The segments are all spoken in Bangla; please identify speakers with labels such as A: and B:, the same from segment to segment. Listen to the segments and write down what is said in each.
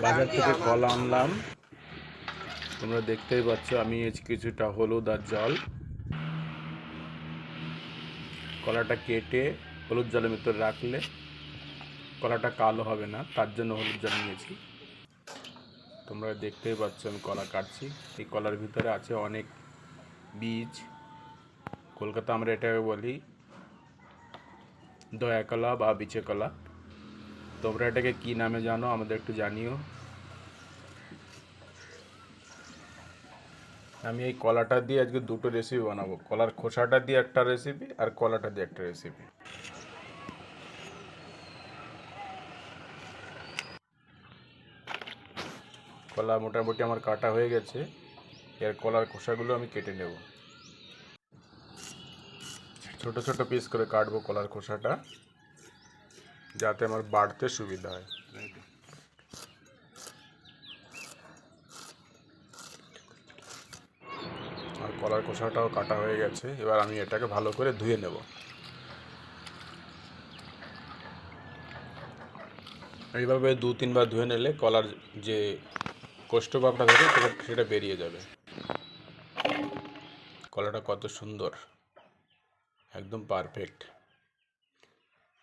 A: বাজার থেকে কলা আনলাম, তোমরা দেখতেই পাচ্ছ। আমি কিছুটা হলুদ আর জল, কলাটা কেটে হলুদ জলের ভিতরে রাখলে কলাটা কালো হবে না, তার জন্য হলুদ জল নিয়েছি। তোমরা দেখতেই পাচ্ছ আমি কলা কাটছি। এই কলার ভিতরে আছে অনেক বীজ। কলকাতা আমরা এটাকে বলি দয়া কলা বা বিচে কলা। তোমরা এটাকে কি নামে জানো আমাদের একটু জানিও। আমি এই কলাটা দিয়ে আজকে দুটো রেসিপি বানাবো, কলার খোসাটা দিয়ে একটা রেসিপি আর কলাটা দিয়ে একটা রেসিপি। কলা মোটামুটি আমার কাটা হয়ে গেছে, এর কলার খোসাগুলো আমি কেটে নেব। ছোট ছোট পিস করে কাটবো কলার খোসাটা, যাতে আমার বাড়তে সুবিধা হয়। আর কলার খোসাটাও কাটা হয়ে গেছে, এবার আমি এটাকে ভালো করে ধুয়ে নেব। এইভাবে 2-3 বার ধুয়ে নিলে কলার যে কোষ্ঠভাবটা থাকে সেটা বেরিয়ে যাবে। কলাটা কত সুন্দর, একদম পারফেক্ট।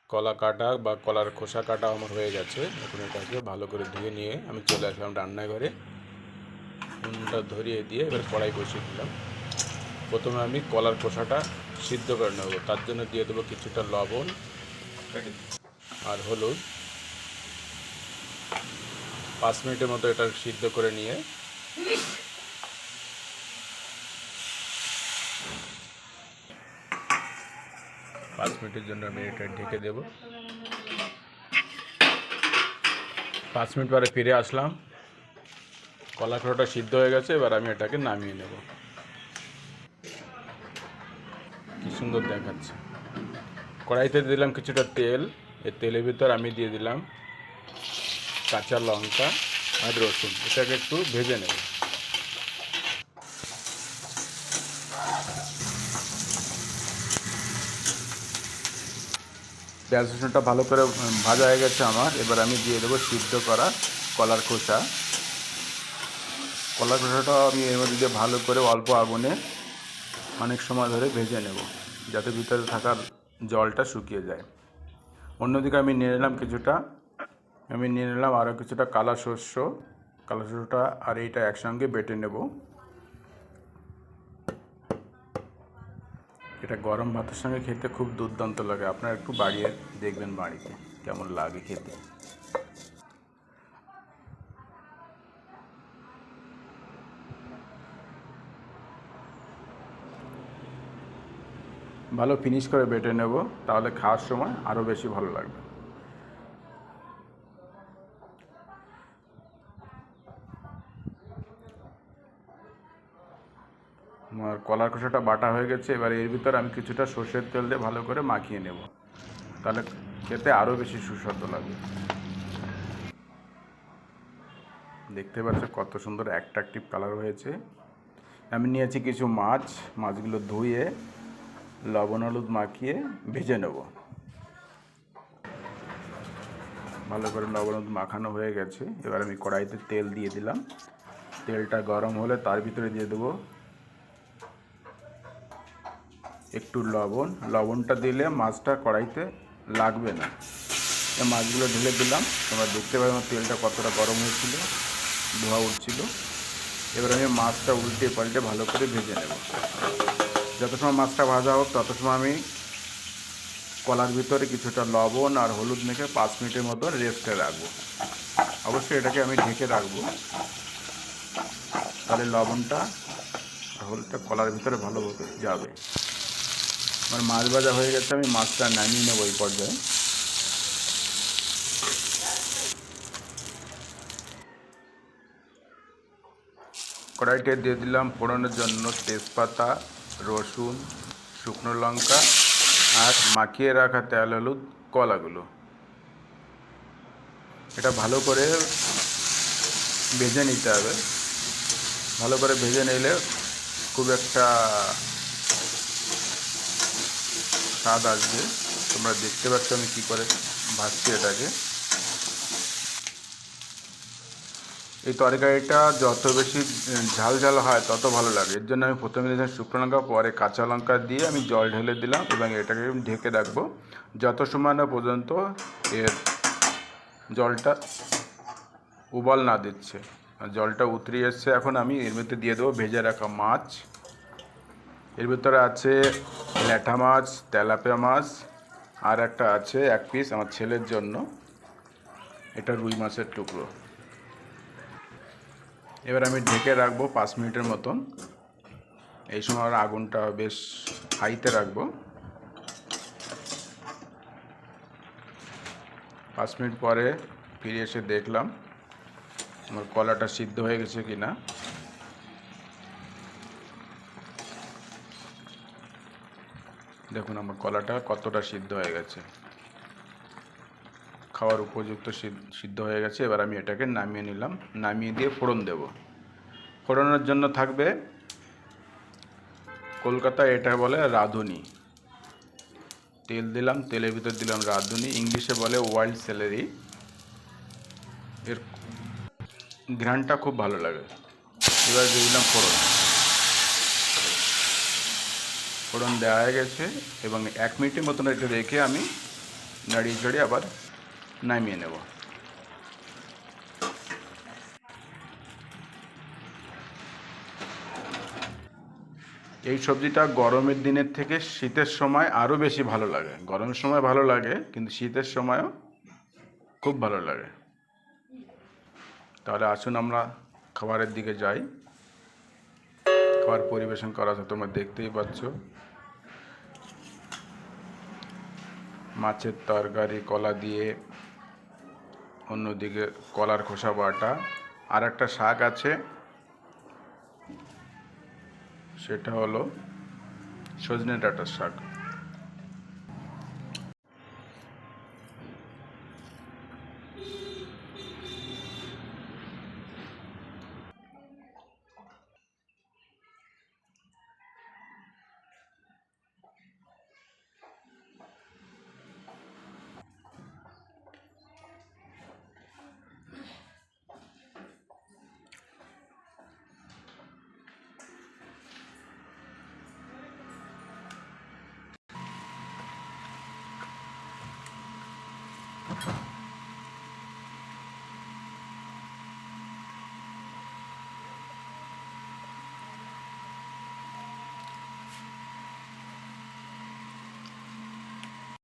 A: কলা কাটা বা কলার খোসা কাটা আমার হয়ে গেছে। এখন এটাকে ভালো করে ধুয়ে নিয়ে আমি চলে আসলাম রান্নাঘরে। উনুনটা ধরিয়ে দিয়ে এবার কড়াই বসিয়ে দিলাম। প্রথমে আমি কলার খোসাটা সিদ্ধ করে নেব, তার জন্য দিয়ে দেবো কিছুটা লবণ আর হলুদ। 5 মিনিটের মতো এটা সিদ্ধ করে নিয়ে 5 মিনিটের জন্য আমি এটা ঢেকে দেব। 5 মিনিট পরে ফিরে আসলাম, কলা খোসাটা সিদ্ধ হয়ে গেছে। এবার আমি এটাকে নামিয়ে নেব। কি সুন্দর দেখাচ্ছে। কড়াইতে দিলাম কিছুটা তেল, এই তেলের ভিতর আমি দিয়ে দিলাম কাঁচা লঙ্কা আর রসুন। এটাকে একটু ভেজে নেব। পেঁয়াজ রসুনটা ভালো করে ভাজা হয়ে গেছে আমার। এবার আমি দিয়ে দেবো সিদ্ধ করা কলার খোসা। কলার খোসাটা আমি এর মধ্যে দিয়ে ভালো করে অল্প আগুনে অনেক সময় ধরে ভেজে নেব, যাতে ভিতরে থাকার জলটা শুকিয়ে যায়। অন্যদিকে আমি নিয়ে নিলাম আরও কিছুটা কালা শস্যটা আর এইটা একসঙ্গে বেটে নেব। এটা গরম ভাতের সঙ্গে খেতে খুব দুর্দান্ত লাগে। আপনারা একটু বাড়িয়ে দেখবেন বাড়িতে কেমন লাগে খেতে। ভালো ফিনিশ করে বেটে নেব, তাহলে খাওয়ার সময় আরও বেশি ভালো লাগবে। আমার কলার খোসাটা বাটা হয়ে গেছে। এবার এর ভিতর আমি কিছুটা সর্ষের তেল দিয়ে ভালো করে মাখিয়ে নেব, তাহলে খেতে আরও বেশি সুস্বাদু লাগবে। দেখতে পাচ্ছ কত সুন্দর অ্যাট্রাকটিভ কালার হয়েছে। আমি নিয়েছি কিছু মাছগুলো ধুয়ে লবণ হলুদ মাখিয়ে ভেজে নেব। ভালো করে লবণ হলুদ মাখানো হয়ে গেছে। এবার আমি কড়াইতে তেল দিয়ে দিলাম। তেলটা গরম হলে তার ভিতরে দিয়ে দেবো একটু লবণটা দিলে মাছটা কড়াইতে লাগবে না। মাছগুলো ঢেলে দিলাম। তোমরা দেখতে পাবে আমার তেলটা কতটা গরম হয়েছিল, ধোঁয়া উঠছিল। এবার আমি মাছটা উল্টে পাল্টে ভালো করে ভেজে নেব। যত সময় মাছটা ভাজা হোক তত সময় আমি কলার ভিতরে কিছুটা লবণ আর হলুদ মেখে 5 মিনিটের মতো রেস্টে রাখবো। অবশ্যই এটাকে আমি ঢেকে রাখবো, তাহলে লবণটা আর হলুদটা কলার ভিতরে ভালোভাবে যাবে। আমার মাছ ভাজা হয়ে গেছে, আমি মাছটা নামিয়ে নেব এই পর্যায়ে। কড়াইতে দিয়ে দিলাম ফোড়নের জন্য তেজপাতা, রসুন, শুকনো লঙ্কা আর মাখিয়ে রাখা তেল হলুদ কলাগুলো। এটা ভালো করে ভেজে নিতে হবে। ভালো করে ভেজে নিলে খুব একটা স্বাদ আসবে। তোমরা দেখতে পাচ্ছ আমি কী করে ভাজছি এটাকে। এই তরকারিটা যত বেশি ঝাল ঝাল হয় তত ভালো লাগে। এর জন্য আমি প্রথমে দিয়েছিলাম শুকনো লঙ্কা, পরে কাঁচা লঙ্কা দিয়ে আমি জল ঢেলে দিলাম এবং এটাকে ঢেকে রাখবো যত সময় না পর্যন্ত এর জলটা উবাল না দিচ্ছে। জলটা উতরে এসছে, এখন আমি এর মধ্যে দিয়ে দেবো ভেজে রাখা মাছ। এর ভিতরে আছে ল্যাঠা মাছ, তেলাপিয়া মাছ, আর একটা আছে এক পিস আমার ছেলের জন্য, এটা রুই মাছের টুকরো। এবার আমি ঢেকে রাখবো 5 মিনিটের মতন। এই সময় আগুনটা বেশ হাইতে রাখবো। 5 মিনিট পরে ফিরে এসে দেখলাম আমার কলাটা সিদ্ধ হয়ে গেছে কিনা। দেখুন আমার কলাটা কতটা সিদ্ধ হয়ে গেছে, খাওয়ার উপযুক্ত সিদ্ধ হয়ে গেছে। এবার আমি এটাকে নামিয়ে নিলাম, নামিয়ে দিয়ে ফোড়ন দেব। ফোড়নের জন্য থাকবে, কলকাতায় এটা বলে রাঁধুনি। তেল দিলাম, তেলের ভিতর দিলাম রাঁধুনি, ইংলিশে বলে ওয়াইল্ড সেলেরি। এর ঘ্রাণটা খুব ভালো লাগে। এবার দিয়ে দিলাম ফোড়ন। ফোড়ন দেওয়া হয়ে গেছে এবং 1 মিনিটের মতন এটা রেখে আমি নাড়িয়ে চড়িয়ে আবার নামিয়ে নেব। এই সবজিটা গরমের দিনের থেকে শীতের সময় আরও বেশি ভালো লাগে। গরমের সময় ভালো লাগে, কিন্তু শীতের সময়ও খুব ভালো লাগে। তাহলে আসুন আমরা খাবারের দিকে যাই। খাবার পরিবেশন করা আছে, তোমরা দেখতেই পাচ্ছ। মাছের তরকারি কলা দিয়ে, অন্যদিকে কলার খোসা বাটা, আর একটা শাক আছে, সেটা হলো সজনে ডাঁটার শাক।